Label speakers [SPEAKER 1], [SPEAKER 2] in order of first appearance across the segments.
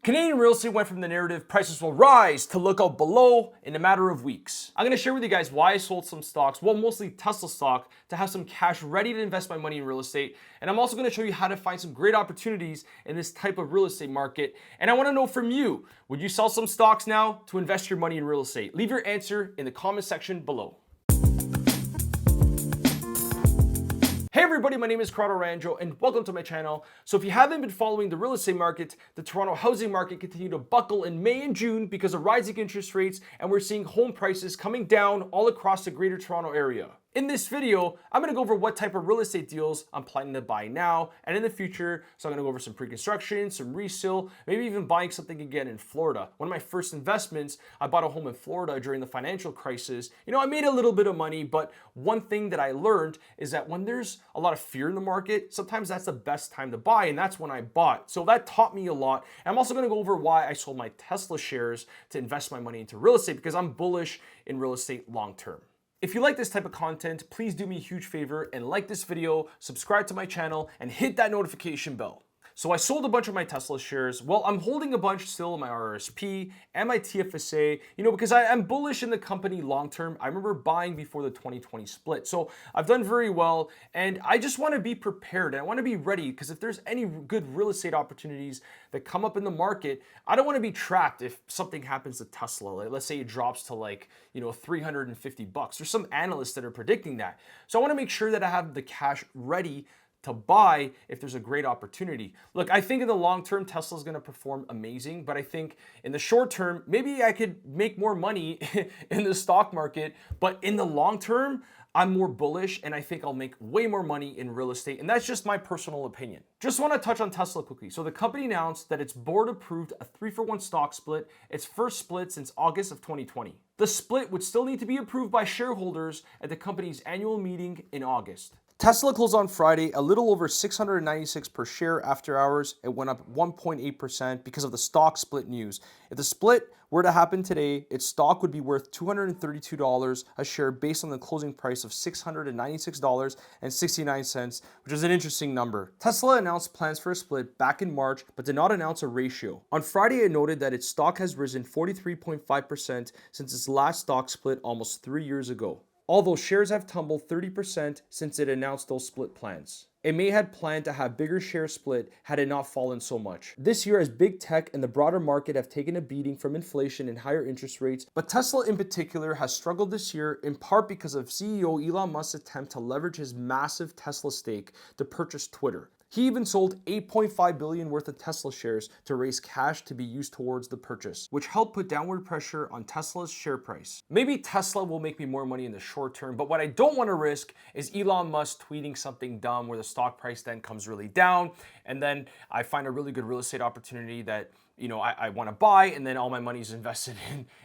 [SPEAKER 1] Canadian real estate went from the narrative prices will rise to look out below in a matter of weeks. I'm going to share with you guys why I sold some stocks, well, mostly Tesla stock, to have some cash ready to invest my money in real estate. And I'm also going to show you how to find some great opportunities in this type of real estate market. And I want to know from you, would you sell some stocks now to invest your money in real estate? Leave your answer in the comment section below. Hey everybody, my name is Corrado Ranjo and welcome to my channel. So if you haven't been following the real estate market, the Toronto housing market continued to buckle in May and June because of rising interest rates, and we're seeing home prices coming down all across the Greater Toronto area. In this video, I'm going to go over what type of real estate deals I'm planning to buy now and in the future. So I'm going to go over some pre-construction, some resale, maybe even buying something again in Florida. One of my first investments, I bought a home in Florida during the financial crisis. I made a little bit of money, but one thing that I learned is that when there's a lot of fear in the market, sometimes that's the best time to buy, and that's when I bought. So that taught me a lot. And I'm also going to go over why I sold my Tesla shares to invest my money into real estate, because I'm bullish in real estate long term. If you like this type of content, please do me a huge favor and like this video, subscribe to my channel, and hit that notification bell. So I sold a bunch of my Tesla shares. Well, I'm holding a bunch still in my RRSP and my TFSA, because I am bullish in the company long term. I remember buying before the 2020 split. So I've done very well, and I just want to be prepared and I want to be ready, because if there's any good real estate opportunities that come up in the market, I don't want to be trapped if something happens to Tesla. Like, let's say it drops to $350. There's some analysts that are predicting that. So I want to make sure that I have the cash ready to buy if there's a great opportunity. Look, I think in the long term, Tesla's gonna perform amazing, but I think in the short term, maybe I could make more money in the stock market, but in the long term, I'm more bullish and I think I'll make way more money in real estate, and that's just my personal opinion. Just wanna touch on Tesla quickly. So the company announced that its board approved a 3-for-1 stock split, its first split since August of 2020. The split would still need to be approved by shareholders at the company's annual meeting in August. Tesla closed on Friday a little over $696 per share after hours. It went up 1.8% because of the stock split news. If the split were to happen today, its stock would be worth $232 a share based on the closing price of $696.69, which is an interesting number. Tesla announced plans for a split back in March, but did not announce a ratio. On Friday, it noted that its stock has risen 43.5% since its last stock split almost 3 years ago, although shares have tumbled 30% since it announced those split plans. It may have planned to have bigger share split had it not fallen so much. This year, as big tech and the broader market have taken a beating from inflation and higher interest rates, but Tesla in particular has struggled this year, in part because of CEO Elon Musk's attempt to leverage his massive Tesla stake to purchase Twitter. He even sold $8.5 billion worth of Tesla shares to raise cash to be used towards the purchase, which helped put downward pressure on Tesla's share price. Maybe Tesla will make me more money in the short term, but what I don't want to risk is Elon Musk tweeting something dumb where the stock price then comes really down, and then I find a really good real estate opportunity that I want to buy, and then all my money is invested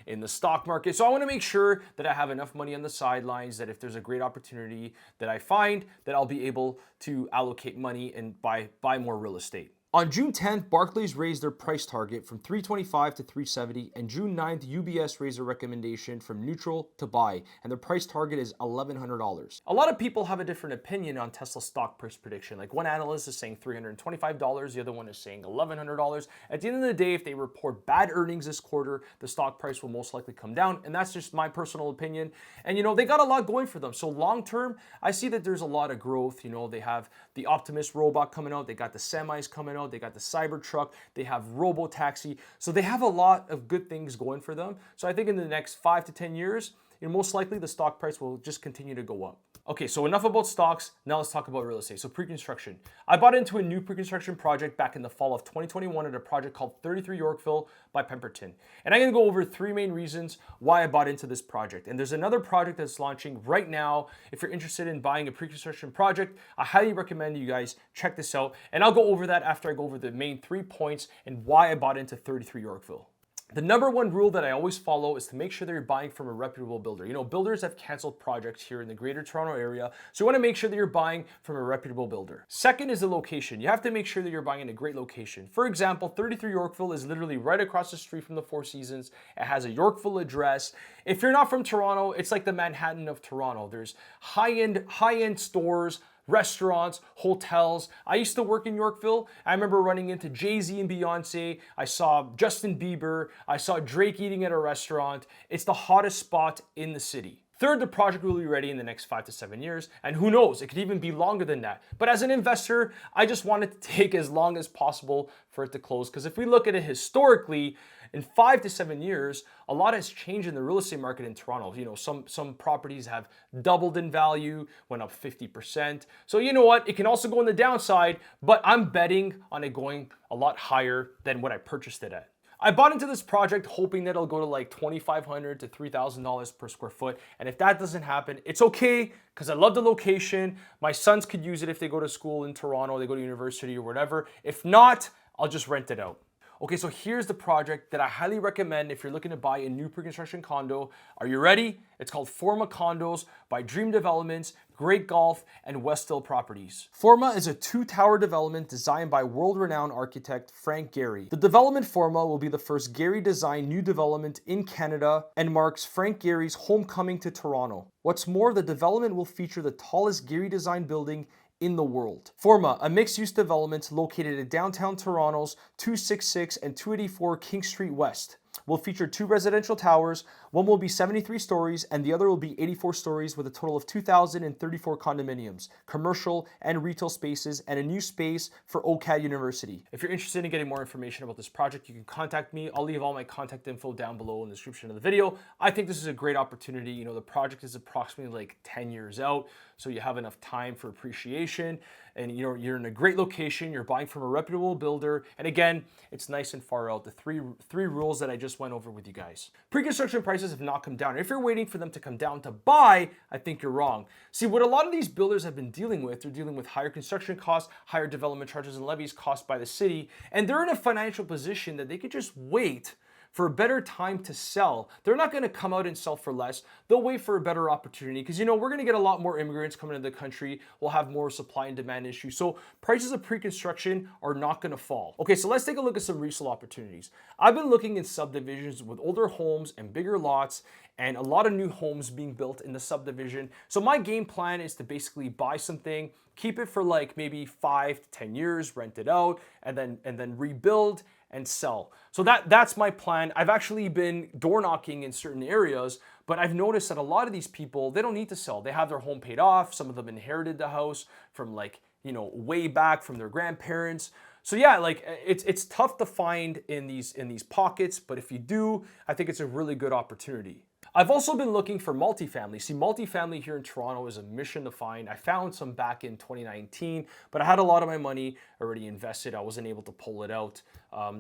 [SPEAKER 1] in the stock market. So I want to make sure that I have enough money on the sidelines, that if there's a great opportunity that I find, that I'll be able to allocate money and buy more real estate. On June 10th, Barclays raised their price target from $325 to $370, and June 9th, UBS raised their recommendation from neutral to buy, and their price target is $1,100. A lot of people have a different opinion on Tesla's stock price prediction. Like, one analyst is saying $325, the other one is saying $1,100. At the end of the day, if they report bad earnings this quarter, the stock price will most likely come down, and that's just my personal opinion. And they got a lot going for them. So long term, I see that there's a lot of growth. They have the Optimus robot coming out, they got the semis coming out, they got the Cybertruck, they have Robo-Taxi. So they have a lot of good things going for them. So I think in the next 5 to 10 years, most likely the stock price will just continue to go up. Okay, so enough about stocks. Now let's talk about real estate. So pre-construction. I bought into a new pre-construction project back in the fall of 2021 at a project called 33 Yorkville by Pemberton. And I'm gonna go over 3 main reasons why I bought into this project. And there's another project that's launching right now. If you're interested in buying a pre-construction project, I highly recommend you guys check this out. And I'll go over that after I go over the main 3 points and why I bought into 33 Yorkville. The number one rule that I always follow is to make sure that you're buying from a reputable builder. Builders have canceled projects here in the Greater Toronto area, so you want to make sure that you're buying from a reputable builder. Second is the location. You have to make sure that you're buying in a great location. For example, 33 Yorkville is literally right across the street from the Four Seasons. It has a Yorkville address. If you're not from Toronto, it's like the Manhattan of Toronto. There's high-end stores, restaurants, hotels. I used to work in Yorkville. I remember running into Jay-Z and Beyonce. I saw Justin Bieber. I saw Drake eating at a restaurant. It's the hottest spot in the city. Third, the project will be ready in the next 5 to 7 years, and who knows, it could even be longer than that. But as an investor, I just want it to take as long as possible for it to close, because if we look at it historically, in 5 to 7 years, a lot has changed in the real estate market in Toronto. You know, some properties have doubled in value, went up 50%. So you know what, it can also go on the downside, but I'm betting on it going a lot higher than what I purchased it at. I bought into this project hoping that it'll go to like $2,500 to $3,000 per square foot. And if that doesn't happen, it's okay, because I love the location. My sons could use it if they go to school in Toronto, they go to university or whatever. If not, I'll just rent it out. Okay, so here's the project that I highly recommend if you're looking to buy a new pre-construction condo. Are you ready? It's called Forma Condos by Dream Developments, Great Golf, and Westhill Properties. Forma is a 2-tower development designed by world-renowned architect Frank Gehry. The development Forma will be the first Gehry-designed new development in Canada and marks Frank Gehry's homecoming to Toronto. What's more, the development will feature the tallest Gehry-designed building in the world. Forma, a mixed-use development located in downtown Toronto's 266 and 284 King Street West, will feature 2 residential towers. One will be 73 stories and the other will be 84 stories with a total of 2,034 condominiums, commercial and retail spaces, and a new space for OCAD University. If you're interested in getting more information about this project, you can contact me. I'll leave all my contact info down below in the description of the video. I think this is a great opportunity. You know, the project is approximately like 10 years out, so you have enough time for appreciation. And you know, you're in a great location, you're buying from a reputable builder, and again, it's nice and far out. The three rules that I just went over with you guys. Pre-construction prices have not come down. If you're waiting for them to come down to buy, I think you're wrong. See, what a lot of these builders have been dealing with, they're dealing with higher construction costs, higher development charges and levies cost by the city, and they're in a financial position that they could just wait for a better time to sell. They're not going to come out and sell for less. They'll wait for a better opportunity, because you know, we're going to get a lot more immigrants coming into the country. We'll have more supply and demand issues. So prices of pre-construction are not going to fall. Okay, so let's take a look at some resale opportunities. I've been looking in subdivisions with older homes and bigger lots, and a lot of new homes being built in the subdivision. So my game plan is to basically buy something, keep it for like maybe 5 to 10 years, rent it out, and then rebuild and sell. So that's my plan. I've actually been door knocking in certain areas, but I've noticed that a lot of these people, they don't need to sell. They have their home paid off. Some of them inherited the house from like, you know, way back from their grandparents. So yeah, like it's tough to find in these pockets, but if you do, I think it's a really good opportunity. I've also been looking for multifamily. See, multifamily here in Toronto is a mission to find. I found some back in 2019, but I had a lot of my money already invested. I wasn't able to pull it out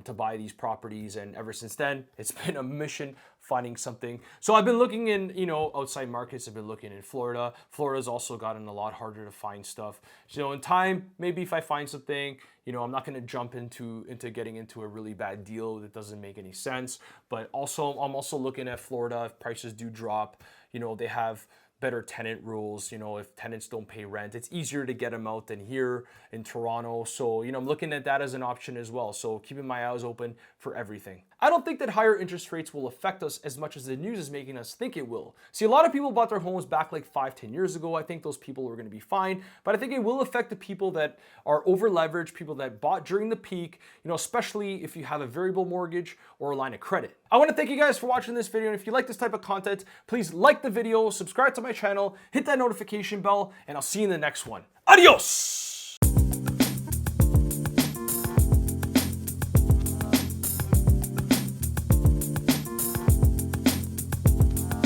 [SPEAKER 1] to buy these properties, and ever since then, it's been a mission finding something. So I've been looking in, you know, outside markets. I've been looking in Florida. Florida's also gotten a lot harder to find stuff. So in time, maybe if I find something, you know, I'm not going to jump into getting into a really bad deal that doesn't make any sense. But also, I'm also looking at Florida. If prices do drop, you know, they have better tenant rules. You know, if tenants don't pay rent, it's easier to get them out than here in Toronto. So, you know, I'm looking at that as an option as well. So keeping my eyes open for everything. I don't think that higher interest rates will affect us as much as the news is making us think it will. See, a lot of people bought their homes back like 5-10 years ago. I think those people are going to be fine, but I think it will affect the people that are over leveraged, people that bought during the peak, you know, especially if you have a variable mortgage or a line of credit. I want to thank you guys for watching this video. And if you like this type of content, please like the video, subscribe to my channel, hit that notification bell, and I'll see you in the next one. Adios!